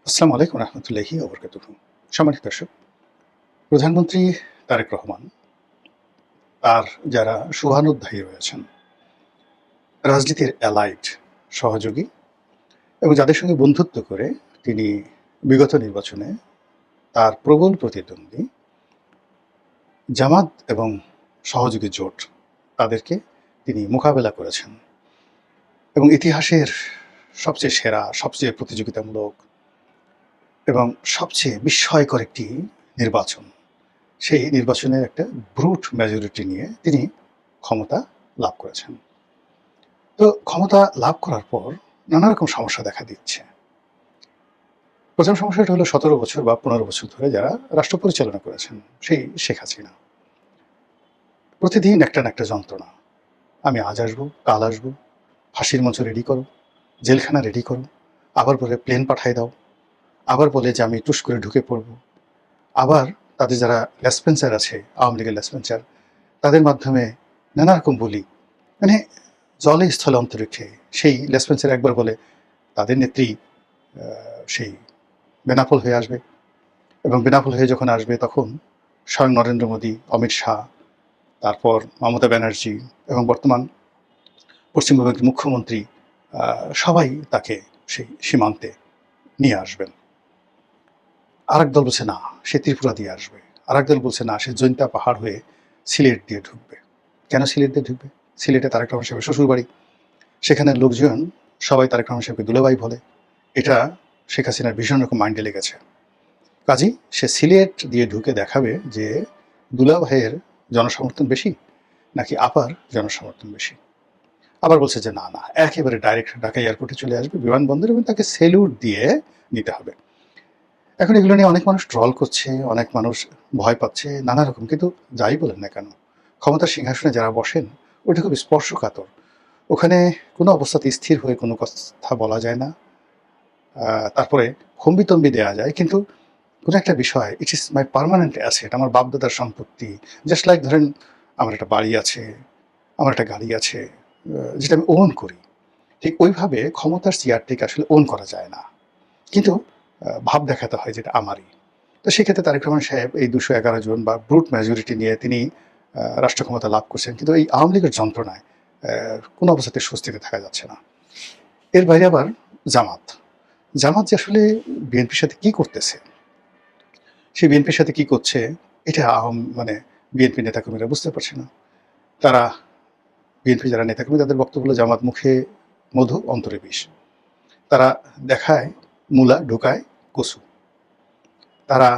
আসসালামু আলাইকুম রহমতুল্লাহি ওয়া বারাকাতুহু। সম্মানিত দর্শক, প্রধানমন্ত্রী তারেক রহমান তার যারা শুভানুধ্যায়ী রয়েছেন, রাজনীতির অ্যালাইড সহযোগী এবং যাদের সঙ্গে বন্ধুত্ব করে তিনি বিগত নির্বাচনে তার প্রবল প্রতিদ্বন্দ্বী জামাত এবং সহযোগী জোট তাদেরকে তিনি মোকাবেলা করেছেন এবং ইতিহাসের সবচেয়ে সেরা, সবচেয়ে প্রতিযোগিতামূলক এবং সবচেয়ে বিস্ময়কর একটি নির্বাচন, সেই নির্বাচনের একটা ব্রুট মেজরিটি নিয়ে তিনি ক্ষমতা লাভ করেছেন। তো ক্ষমতা লাভ করার পর নানা রকম সমস্যা দেখা দিচ্ছে। প্রথম সমস্যাটা হলো ১৭ বছর বা ১৫ বছর ধরে যারা রাষ্ট্র পরিচালনা করেছেন, সেই শেখ হাসিনা। প্রতিদিন একটা না একটা যন্ত্রণা। আমি আজ আসবো, কাল আসবো, ফাঁসির মঞ্চ রেডি করো, জেলখানা রেডি করো, আবার বলে প্লেন পাঠায় দাও, আবার বলে যে আমি টুস করে ঢুকে পড়বো, আবার তাদের যারা লেসপেন্সার আছে, আওয়ামী লীগের লেসপেন্সার, তাদের মাধ্যমে নানা রকম বলি, মানে জলে স্থলে অন্তরিক্ষে। সেই লেসপেন্সার একবার বলে তাদের নেত্রী সেই বেনাপোল হয়ে আসবে, এবং বেনাপোল হয়ে যখন আসবে তখন স্বয়ং নরেন্দ্র মোদী, অমিত শাহ, তারপর মমতা ব্যানার্জি এবং বর্তমান পশ্চিমবঙ্গের মুখ্যমন্ত্রী সবাই তাকে সেই সীমান্তে নিয়ে আসবেন। আরেক দল বলছে না, সে ত্রিপুরা দিয়ে আসবে, আরেক দল বলছে না, সে জৈন্তা পাহাড় হয়ে সিলেট দিয়ে ঢুকবে। কেন সিলেট দিয়ে ঢুকবে? সিলেটে তারেক রহমান সাহেবের শ্বশুরবাড়ি, সেখানে লোকজন সবাই তারেক রহমান সাহেবকে দুলাভাই বলে। এটা শেখ হাসিনার ভীষণ রকম মাইন্ডে লেগেছে। কাজেই সে সিলেট দিয়ে ঢুকে দেখাবে যে দুলাভাইয়ের জনসমর্থন বেশি নাকি আপার জনসমর্থন বেশি। আবার বলছে যে না না, একেবারে ডাইরেক্ট ঢাকা এয়ারপোর্টে চলে আসবে, বিমানবন্দর, এবং তাকে সেলুট দিয়ে নিতে হবে। এখন এগুলো নিয়ে অনেক মানুষ ট্রল করছে, অনেক মানুষ ভয় পাচ্ছে নানা রকম। কিন্তু যাই বলেন না কেন, ক্ষমতার সিংহাসনে যারা বসেন ওটা খুব স্পর্শকাতর। ওখানে কোনো অবস্থাতে স্থির হয়ে কোনো কথা বলা যায় না। তারপরে হম্বিতম্বি দেওয়া যায়, কিন্তু কোনো একটা বিষয়, it is my permanent asset, আমার বাপদাদার সম্পত্তি। জাস্ট লাইক ধরেন আমার একটা বাড়ি আছে, আমার একটা গাড়ি আছে, যেটা আমি ওন করি। ঠিক ওইভাবে ক্ষমতার চেয়ারটিকে আসলে ওন করা যায় না, কিন্তু ভাব দেখাতে হয় যেটা আমারই। তো সেক্ষেত্রে তারেক রহমান সাহেব এই ২১১ জন বা ব্রুট মেজরিটি নিয়ে তিনি রাষ্ট্র ক্ষমতা লাভ করছেন, কিন্তু এই আওয়ামী লীগের যন্ত্রণায় কোনো অবস্থাতে স্বস্তিতে থাকা যাচ্ছে না। এর বাইরে আবার জামাত, জামাত যে আসলে বিএনপির সাথে কি করতেছে, সে বিএনপির সাথে কি করছে, এটা মানে বিএনপি নেতাকর্মীরা বুঝতে পারছে না। তারা বিএনপি যারা নেতাকর্মী তাদের বক্তব্য হলো জামাত মুখে মধু অন্তরে বিষ। তারা দেখায় মূলা, ঢোকায় কচু। তারা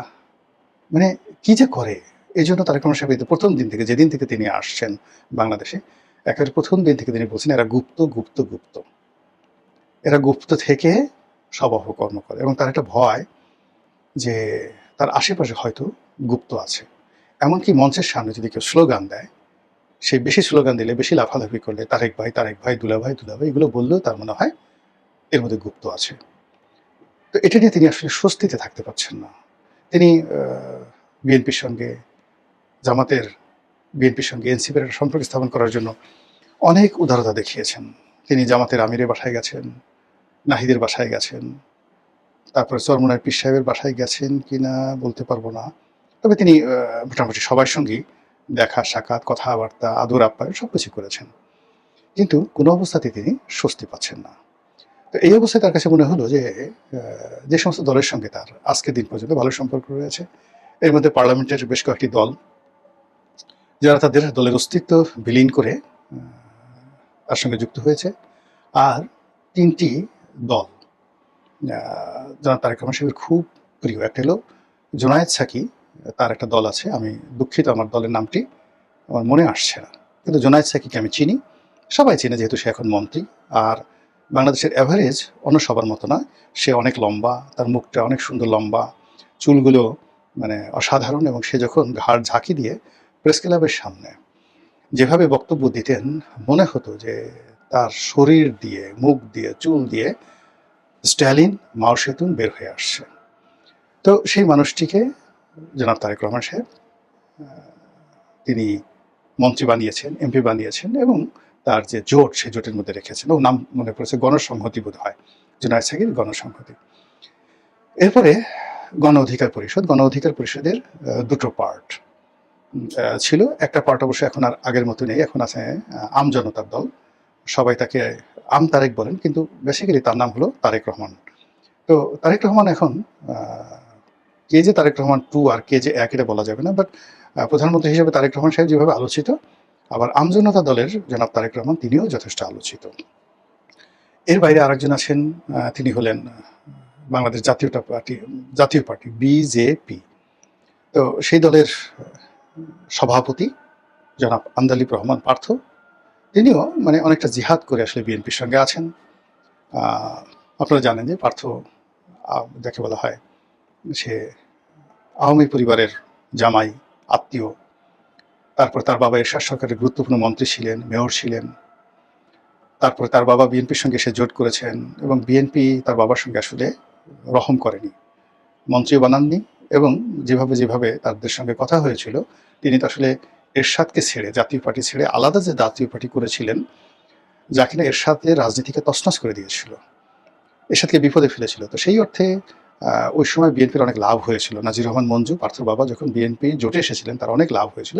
মানে কি যে করে। এই জন্য তারেক রহমান সাহেব প্রথম দিন থেকে, যেদিন থেকে তিনি আসছেন বাংলাদেশে, একেবারে প্রথম দিন থেকে তিনি বলছেন এরা গুপ্ত গুপ্ত গুপ্ত, এরা গুপ্ত থেকে সব অপকর্ম করে, এবং তার একটা ভয় যে তার আশেপাশে হয়তো গুপ্ত আছে। এমনকি মঞ্চের সামনে যদি কেউ স্লোগান দেয়, সে বেশি স্লোগান দিলে, বেশি লাফালাফি করলে, তারেক ভাই, দুলাভাই দুলাভাই এগুলো বললেও তার মনে হয় এর মধ্যে গুপ্ত আছে। তো এটা নিয়ে তিনি আসলে স্বস্তিতে থাকতে পারছেন না। তিনি বিএনপির সঙ্গে, জামাতের বিএনপির সঙ্গে এনসিপির একটা সম্পর্ক স্থাপন করার জন্য অনেক উদারতা দেখিয়েছেন। তিনি জামাতের আমিরের বাসায় গেছেন, নাহিদের বাসায় গেছেন, তারপরে চরমোনাই পীর সাহেবের বাসায় গেছেন কিনা বলতে পারবো না। তবে তিনি মোটামুটি সবার সঙ্গেই দেখা সাক্ষাৎ, কথাবার্তা, আদর আপ্যায়ন সবকিছু করেছেন। কিন্তু কোনো অবস্থাতেই তিনি স্বস্তি পাচ্ছেন না। তো এই অবস্থায় তার কাছে মনে হলো যে যে সমস্ত দলের সঙ্গে তার আজকের দিন পর্যন্ত ভালো সম্পর্ক রয়েছে, এর মধ্যে পার্লামেন্টের বেশ কয়েকটি দল যারা তাদের দলের অস্তিত্ব বিলীন করে তার সঙ্গে যুক্ত হয়েছে, আর ৩টি দল যারা তারেক রহমান সাহেবের খুব প্রিয়। একটা হলো জোনায়েদ সাকি, তার একটা দল আছে, আমি দুঃখিত আমার দলের নামটি আমার মনে আসছে না, কিন্তু জোনায়েদ সাকিকে আমি চিনি, সবাই চিনে যেহেতু সে এখন মন্ত্রী। আর বাংলাদেশের অ্যাভারেজ অন্য সবার মতো নয়, সে অনেক লম্বা, তার মুখটা অনেক সুন্দর লম্বা, চুলগুলো মানে অসাধারণ, এবং সে যখন ঘাড় ঝাঁকি দিয়ে প্রেস ক্লাবের সামনে যেভাবে বক্তব্য দিতেন, মনে হতো যে তার শরীর দিয়ে, মুখ দিয়ে, চুল দিয়ে স্ট্যালিন, মাও সেতুন বের হয়ে আসছে। তো সেই মানুষটিকে জনাব তারেক রহমান সাহেব তিনি মন্ত্রী বানিয়েছেন, এমপি বানিয়েছেন, এবং তার যে জোট, সেই জোটের মধ্যে রেখেছেন, এবং নাম মনে পড়েছে গণসংহতি বোধ হয়, জোনায়েদ সাকির গণসংহতি। এরপরে গণ অধিকার পরিষদ, গণ অধিকার পরিষদের দুটো পার্ট ছিল। একটা পার্ট অবশ্য এখন আর আগের মতো নেই, এখন আছে আম জনতার দল। সবাই তাকে আম তারেক বলেন, কিন্তু বেসিক্যালি তার নাম হলো তারেক রহমান। তো তারেক রহমান এখন কে যে তারেক রহমান টু আর কে যে এক এটা বলা যাবে না, বাট প্রধানমন্ত্রী হিসেবে তারেক রহমান সাহেব যেভাবে আলোচিত, আবার আম জনতা দলের জনাব তারেক রহমান তিনিও যথেষ্ট আলোচিত। এর বাইরে আরেকজন আছেন, তিনি হলেন বাংলাদেশ জাতীয় পার্টি বিজেপি। তো সেই দলের সভাপতি জনাব আন্দালিব রহমান পার্থ, তিনিও মানে অনেকটা জিহাদ করে আসলে বিএনপির সঙ্গে আছেন। আপনারা জানেন যে পার্থ যাকে বলা হয় সে আওয়ামী পরিবারের জামাই, আত্মীয়। তারপর তার বাবা এরশাদ সরকারের গুরুত্বপূর্ণ মন্ত্রী ছিলেন, মেয়র ছিলেন। তারপরে তার বাবা বিএনপির সঙ্গে এসে জোট করেছেন, এবং বিএনপি তার বাবার সঙ্গে আসলে রহম করেনি, মন্ত্রীও বানাননি। এবং যেভাবে তাদের সঙ্গে কথা হয়েছিল, তিনি তো আসলে এরশাদকে ছেড়ে, জাতীয় পার্টি ছেড়ে আলাদা যে জাতীয় পার্টি করেছিলেন, যা কিনা এরশাদের রাজনীতিকে তছনছ করে দিয়েছিল, এরশাদকে বিপদে ফেলেছিল। তো সেই অর্থে ওই সময় বিএনপির অনেক লাভ হয়েছিল। নাজির রহমান মঞ্জু, পার্থর বাবা, যখন বিএনপি জোটে এসেছিলেন তার অনেক লাভ হয়েছিল।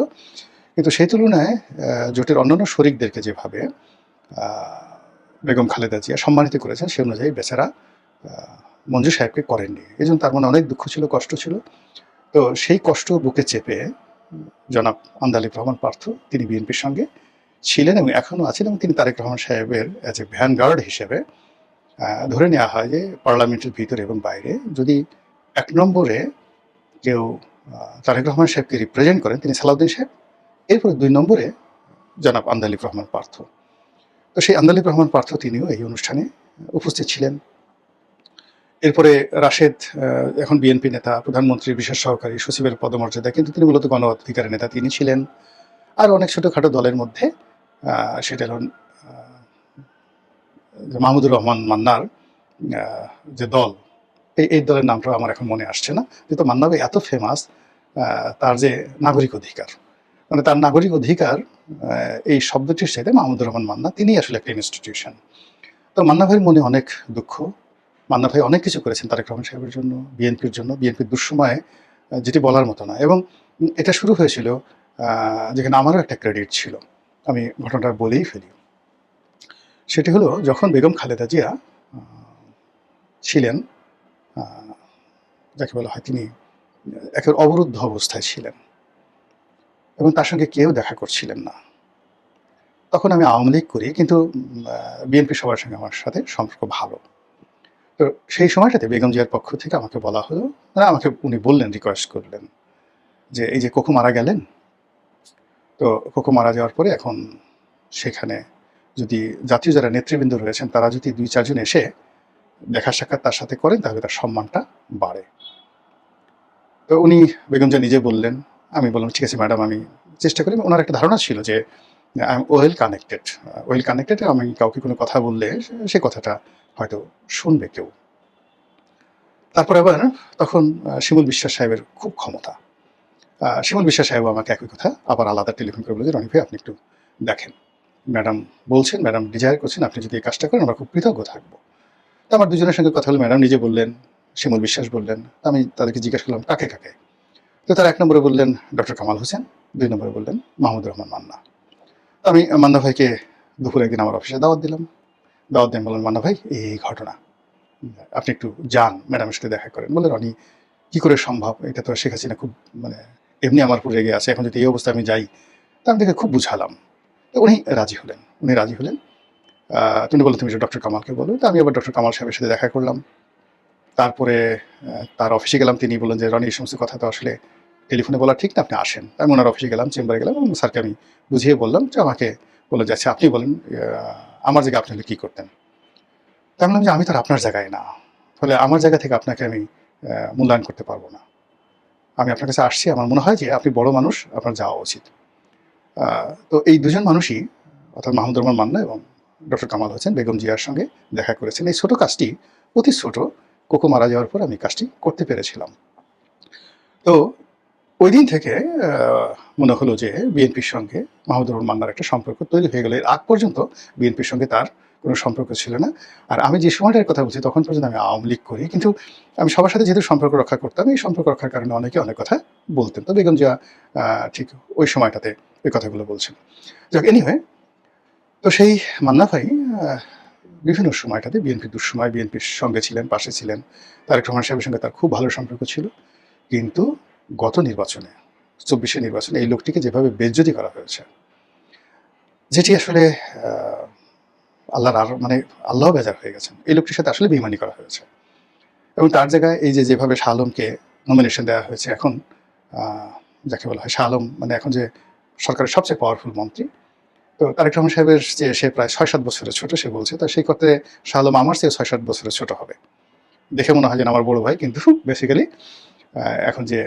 কিন্তু সেই তুলনায় জোটের অন্যান্য শরিকদেরকে যেভাবে বেগম খালেদা জিয়া সম্মানিত করেছেন, সে অনুযায়ী বেচারা মঞ্জু সাহেবকে করেননি। এই জন্য তার মনে অনেক দুঃখ ছিল, কষ্ট ছিল। তো সেই কষ্ট বুকে চেপে জনাব আন্দালিব রহমান পার্থ, তিনি বিএনপির সঙ্গে ছিলেন এবং এখনও আছেন, এবং তিনি তারেক রহমান সাহেবের অ্যাজ এ ভ্যানগার্ড হিসেবে ধরে নেওয়া হয় যে পার্লামেন্টের ভিতরে এবং বাইরে যদি এক নম্বরে কেউ তারেক রহমান সাহেবকে রিপ্রেজেন্ট করেন, তিনি সালাউদ্দিন সাহেব। এরপরে ২ নম্বরে জনাব আন্দালিব রহমান পার্থ। তো সেই আন্দালিব রহমান পার্থ তিনিও এই অনুষ্ঠানে উপস্থিত ছিলেন। এরপরে রাশেদ এখন বিএনপি নেতা, প্রধানমন্ত্রীর বিশেষ সহকারী সচিবের পদমর্যাদা, কিন্তু তিনি মূলত গণ অধিকারের নেতা তিনি ছিলেন। আর অনেক ছোটোখাটো দলের মধ্যে সেটা হল মাহমুদুর রহমান মান্নার যে দল, এই দলের নামটা আমার এখন মনে আসছে না, কিন্তু মান্না ভাই এত ফেমাস, তার যে নাগরিক অধিকার, মানে তার নাগরিক অধিকার এই শব্দটির সাথে মাহমুদুর রহমান মান্না তিনি আসলে একটা ইনস্টিটিউশন। তো মান্না ভাইয়ের মনে অনেক দুঃখ। মান্না ভাই অনেক কিছু করেছেন তারেক রহমান সাহেবের জন্য, বিএনপির জন্য, বিএনপির দুঃসময়ে, যেটি বলার মতো না। এবং এটা শুরু হয়েছিল যেখানে আমারও একটা ক্রেডিট ছিল, আমি ঘটনাটা বলেই ফেলি। সেটি হলো যখন বেগম খালেদা জিয়া ছিলেন, যাকে বলা হয় তিনি একেবারে অবরুদ্ধ অবস্থায় ছিলেন এবং তার সঙ্গে কেউ দেখা করছিলেন না। তখন আমি আওয়ামী লীগ করি, কিন্তু বিএনপি সবার সঙ্গে আমার সাথে সম্পর্ক ভালো। তো সেই সময়টাতে বেগম জিয়ার পক্ষ থেকে আমাকে বলা হলো, মানে আমাকে উনি বললেন, রিকোয়েস্ট করলেন যে এই যে কোকো মারা গেলেন, তো কোকো মারা যাওয়ার পরে এখন সেখানে যদি জাতীয় যারা নেতৃবৃন্দ রয়েছেন তারা যদি ২-৪ জন এসে দেখা সাক্ষাৎ তার সাথে করেন, তাহলে তার সম্মানটা বাড়ে। তো উনি বেগম জিয়া নিজে বললেন। আমি বললাম ঠিক আছে ম্যাডাম, আমি চেষ্টা করি। ওনার একটা ধারণা ছিল যে আই এম ওয়েল কানেক্টেড, আমি কাউকে কোনো কথা বললে সে কথাটা হয়তো শুনবে কেউ। তারপর আবার তখন শিমুল বিশ্বাস সাহেবের খুব ক্ষমতা। শিমুল বিশ্বাস সাহেব আমাকে একই কথা আবার আলাদা টেলিফোন করে বলে যে রনি ভাই আপনি একটু দেখেন, ম্যাডাম বলছেন, ম্যাডাম ডিজায়ার করছেন, আপনি যদি এই কাজটা করেন আমরা খুব কৃতজ্ঞ থাকবো। তো আমার দুজনের সঙ্গে কথা হলো, ম্যাডাম নিজে বললেন, শিমুল বিশ্বাস বললেন। আমি তাদেরকে জিজ্ঞেস করলাম কাকে কাকে। তো তারা ১ নম্বরে বললেন ডক্টর কামাল হোসেন, ২ নম্বরে বললেন মাহমুদুর রহমান মান্না। তো আমি মান্না ভাইকে দুপুরে একদিন আমার অফিসে দাওয়াত দিলাম। দাওয়াত দিয়ে বললাম, মান্না ভাই এই ঘটনা, আপনি একটু যান ম্যাডামের সাথে দেখা করেন। বলে রনি কী করে সম্ভব, এটা তো শেখ হাসিনা খুব মানে এমনি আমার উপর রেগে আছে, এখন যদি এই অবস্থায় আমি যাই। তা আমি দেখে খুব বুঝালাম। তো উনি রাজি হলেন। তিনি বললেন তুমি ডক্টর কামালকে বলো। তো আমি আবার ডক্টর কামাল সাহেবের সাথে দেখা করলাম। তারপরে তার অফিসে গেলাম। তিনি বললেন যে রনি এই সমস্ত কথা তো আসলে টেলিফোনে বলা ঠিক না, আপনি আসেন। আমি ওনার অফিসে গেলাম, চেম্বারে গেলাম এবং স্যারকে আমি বুঝিয়ে বললাম যে আমাকে বললেন যে আচ্ছা আপনি বলেন আমার জায়গায় আপনি হলে কী করতেন। তা আমি বললাম যে আমি তো আর আপনার জায়গায় না, ফলে আমার জায়গা থেকে আপনাকে আমি মূল্যায়ন করতে পারবো না। আমি আপনার কাছে আসছি, আমার মনে হয় যে আপনি বড় মানুষ, আপনার যাওয়া উচিত। তো এই দুজন মানুষই, অর্থাৎ মাহমুদুর রহমান মান্না এবং ডক্টর কামাল হোসেন বেগম জিয়ার সঙ্গে দেখা করেছেন। এই ছোটো কাজটি, অতি ছোটো, কোকো মারা যাওয়ার পর আমি কাজটি করতে পেরেছিলাম। তো ওই দিন থেকে মনে হলো যে বিএনপির সঙ্গে মাহমুদুর রহমান মান্নার একটা সম্পর্ক তৈরি হয়ে গেল। এর আগ পর্যন্ত বিএনপির সঙ্গে তার কোনো সম্পর্ক ছিল না। আর আমি যে সময়টার কথা বলছি তখন পর্যন্ত আমি আওয়ামী লীগ করি, কিন্তু আমি সবার সাথে যেহেতু সম্পর্ক রক্ষা করতাম, এই সম্পর্ক রক্ষার কারণে অনেকে অনেক কথা বলতেন। তো বেগম জিয়া ঠিক ওই সময়টাতে ওই কথাগুলো বলছেন। যাক, এনিওয়ে, তো সেই মান্না ভাই বিভিন্ন সময়টাতে বিএনপির দুঃসময় বিএনপির সঙ্গে ছিলেন, পাশে ছিলেন। তারেক রহমান সাহেবের সঙ্গে তার খুব ভালো সম্পর্ক ছিল। কিন্তু গত নির্বাচনে, ২৪-এর নির্বাচনে এই লোকটিকে যেভাবে বেইজ্জতি করা হয়েছে, যেটি আসলে আল্লাহর মানে আল্লাহ বেজার হয়ে গেছেন। এই লোকটির সাথে আসলে বেইমানি করা হয়েছে। এবং তার জায়গায় এই যে যেভাবে শাহ আলমকে নমিনেশন দেওয়া হয়েছে এখন, যাকে বলা হয় শাহ আলম, মানে এখন যে সরকারের সবচেয়ে পাওয়ারফুল মন্ত্রী, তো তারেক রহমান সাহেবের যে সে প্রায় ৬-৭ বছরের ছোট, সে বলছে তো সেই ক্ষেত্রে শাহ আলম আমার চেয়ে ৬-৭ বছরের ছোট হবে। দেখে মনে হয় যেন আমার বড় ভাই, কিন্তু বেসিক্যালি এখন যে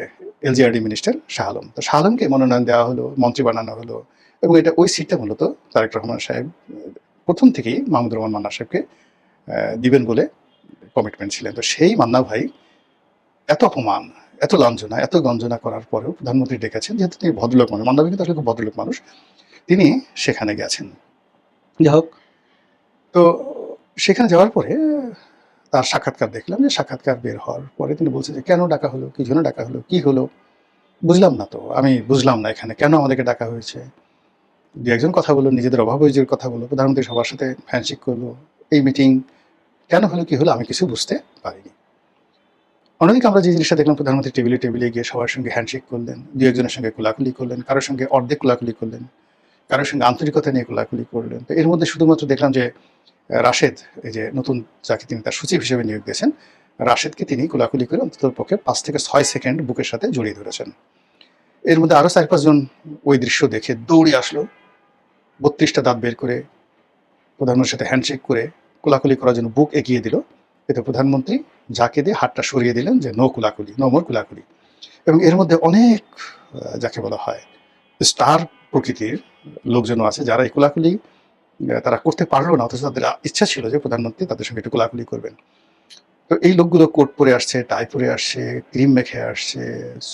এলজিআরডি মিনিস্টার শাহ আলম, তো শাহ আলমকে মনোনয়ন দেওয়া হলো, মন্ত্রী বানানো হলো। এবং এটা ওই সিটটা মূলত তারেক রহমান সাহেব প্রথম থেকেই মাহমুদুর রহমান মান্না সাহেবকে দিবেন বলে কমিটমেন্ট ছিলেন। তো সেই মান্না ভাই এত অপমান, এত লাঞ্ছনা, এত গঞ্জনা করার পরেও প্রধানমন্ত্রী ডেকেছেন, যেহেতু তিনি ভদ্রলোক মানুষ, মান্না ভাই কিন্তু আসলে খুব ভদ্রলোক মানুষ, তিনি সেখানে গেছেন। যাই হোক, তো সেখানে যাওয়ার পরে তার সাক্ষাৎকার দেখলাম, যে সাক্ষাৎকার বের হওয়ার পরে তিনি বলছেন যে কেন ডাকা হলো, কি জন্য ডাকা হলো, কি হলো বুঝলাম না। তো আমি বুঝলাম না এখানে কেন আমাদেরকে ডাকা হয়েছে। দু একজন কথা বললো, নিজেদের অভাব অভিযোগের কথা বললো, প্রধানমন্ত্রী সবার সাথে হ্যান্ডশেক করলো। এই মিটিং কেন হলো, কি হলো, আমি কিছু বুঝতে পারিনি। অন্যদিকে আমরা যে জিনিসটা দেখলাম, প্রধানমন্ত্রী টেবিলে টেবিলে গিয়ে সবার সঙ্গে হ্যান্ডশেক করলেন, দু একজনের সঙ্গে কোলাকুলি করলেন, কারোর সঙ্গে অর্ধেক কোলাকুলি করলেন, কারোর সঙ্গে আন্তরিকতা নিয়ে কোলাকুলি করলেন। তো এর মধ্যে শুধুমাত্র দেখলাম যে রাশেদ, এই যে নতুন যাকে তিনি তার সচিব হিসেবে নিয়োগ দিয়েছেন, রাশেদকে তিনি কোলাকুলি করে অন্তত পক্ষে ৫ থেকে ৬ সেকেন্ড বুকের সাথে জড়িয়ে ধরেছেন। এর মধ্যে আরও ৪-৫ জন ওই দৃশ্য দেখে দৌড়ে আসলো, ৩২টা দাঁত বের করে প্রধানমন্ত্রীর সাথে হ্যান্ডশেক করে কোলাকুলি করার জন্য বুক এগিয়ে দিল। এতে প্রধানমন্ত্রী যাকে দিয়ে হাতটা সরিয়ে দিলেন যে নো কুলাকুলি, নো মোর কুলাকুলি। এবং এর মধ্যে অনেক যাকে বলা হয় স্টার প্রকৃতির লোকজনও আছে, যারা এই কোলাকুলি তারা করতে পারলো না, অথচ তাদের ইচ্ছা ছিল যে প্রধানমন্ত্রী তাদের সঙ্গে একটু কোলাকুলি করবেন। তো এই লোকগুলো কোট পরে আসছে, টাই পরে আসছে, ক্রিম মেখে আসছে,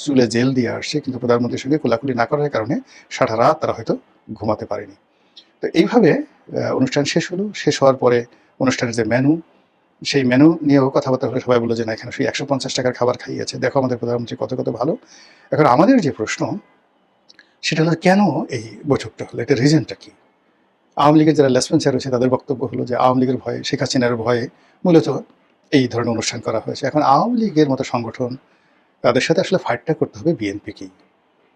চুলে জেল দিয়ে আসছে, কিন্তু প্রধানমন্ত্রীর সঙ্গে কোলাকুলি না করার কারণে সারা রাত তারা হয়তো ঘুমাতে পারেনি। তো এইভাবে অনুষ্ঠান শেষ হলো। শেষ হওয়ার পরে অনুষ্ঠানের যে মেনু, সেই মেনু নিয়েও কথাবার্তা হলে সবাই বললো যে না, এখানে সেই ১৫০ টাকার খাবার খাইয়েছে, দেখো আমাদের প্রধানমন্ত্রী কত কত ভালো। এখন আমাদের যে প্রশ্ন, সেটা হলো কেন এই বৈঠকটা হলো, এটা রিজনটা কি? আওয়ামী লীগের যারা লেসপেন্সার রয়েছে তাদের বক্তব্য হলো যে আওয়ামী লীগের ভয়ে, শেখ হাসিনার ভয়ে মূলত এই ধরনের অনুষ্ঠান করা হয়েছে। এখন আওয়ামী লীগের মতো সংগঠন, তাদের সাথে আসলে ফাইটটা করতে হবে বিএনপিকেই।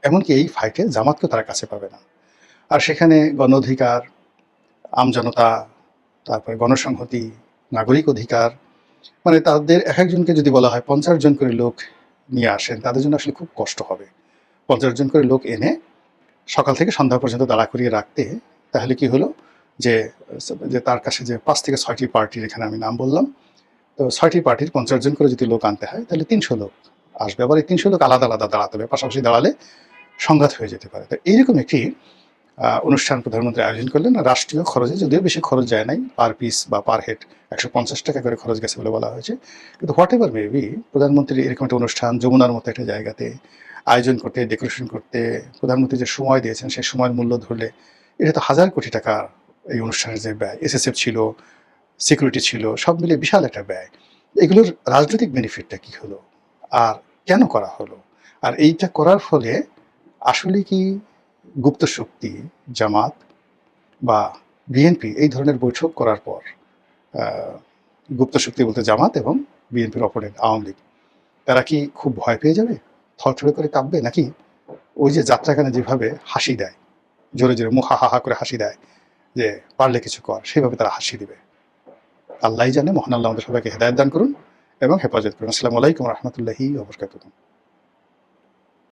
এমনকি এই ফাইটে জামাতকেও তারা কাছে পাবে না। আর সেখানে গণ অধিকার, আমজনতা, তারপরে গণসংহতি, নাগরিক অধিকার, মানে তাদের এক একজনকে যদি বলা হয় ৫০ জন করে লোক নিয়ে আসেন, তাদের জন্য আসলে খুব কষ্ট হবে ৫০ জন করে লোক এনে সকাল থেকে সন্ধ্যা পর্যন্ত দাঁড়া করিয়ে রাখতে। তাহলে কি হলো যে যে তার কাছে যে ৫ থেকে ৬টি পার্টির, এখানে আমি নাম বললাম, তো ৬টি পার্টির ৫০ জন করে যদি লোক আনতে হয়, তাহলে ৩০০ লোক আসবে। আবার এই ৩০০ লোক আলাদা আলাদা দাঁড়াতে হবে, পাশাপাশি দাঁড়ালে সংঘাত হয়ে যেতে পারে। তো এইরকম একটি অনুষ্ঠান প্রধানমন্ত্রী আয়োজন করলেন। রাষ্ট্রীয় খরচে যদিও বেশি খরচ যায় নাই, পার পিস বা পার হেড ১৫০ টাকা করে খরচ গেছে বলে বলা হয়েছে। কিন্তু হোয়াট এভার মেবি, প্রধানমন্ত্রীর এরকম একটা অনুষ্ঠান যমুনার মতো একটা জায়গাতে আয়োজন করতে, ডেকোরেশন করতে প্রধানমন্ত্রী যে সময় দিয়েছেন, সেই সময়ের মূল্য ধরলে এটা তো হাজার কোটি টাকা। এই অনুষ্ঠানের যে ব্যয়, এসএসএফ ছিল, সিকিউরিটি ছিল, সব মিলে বিশাল একটা ব্যয়। এগুলোর রাজনৈতিক বেনিফিটটা কি হলো, আর কেন করা হলো? আর এইটা করার ফলে আসলে কি গুপ্ত শক্তি, জামাত বা বিএনপি এই ধরনের বৈঠক করার পর গুপ্ত শক্তি বলতে জামাত এবং বিএনপির অপোনেন্ট আওয়ামী লীগ, তারা কি খুব ভয় পেয়ে যাবে, থরথরে করে কাঁপবে, নাকি ওই যে যাত্রাখানে যেভাবে হাসি দেয়, জোরে জোরে মুখ হা হা করে হাসি দেয় যে পারলে কিছু কর, সেভাবে তারা হাসি দিবে? আল্লাহই জানে। মহান আল্লাহ আমাদের সবাইকে হেদায়েত দান করুন এবং হেফাজত করুন। আসসালামু আলাইকুম রহমতুল্লাহি ওয়া বারাকাতুহু।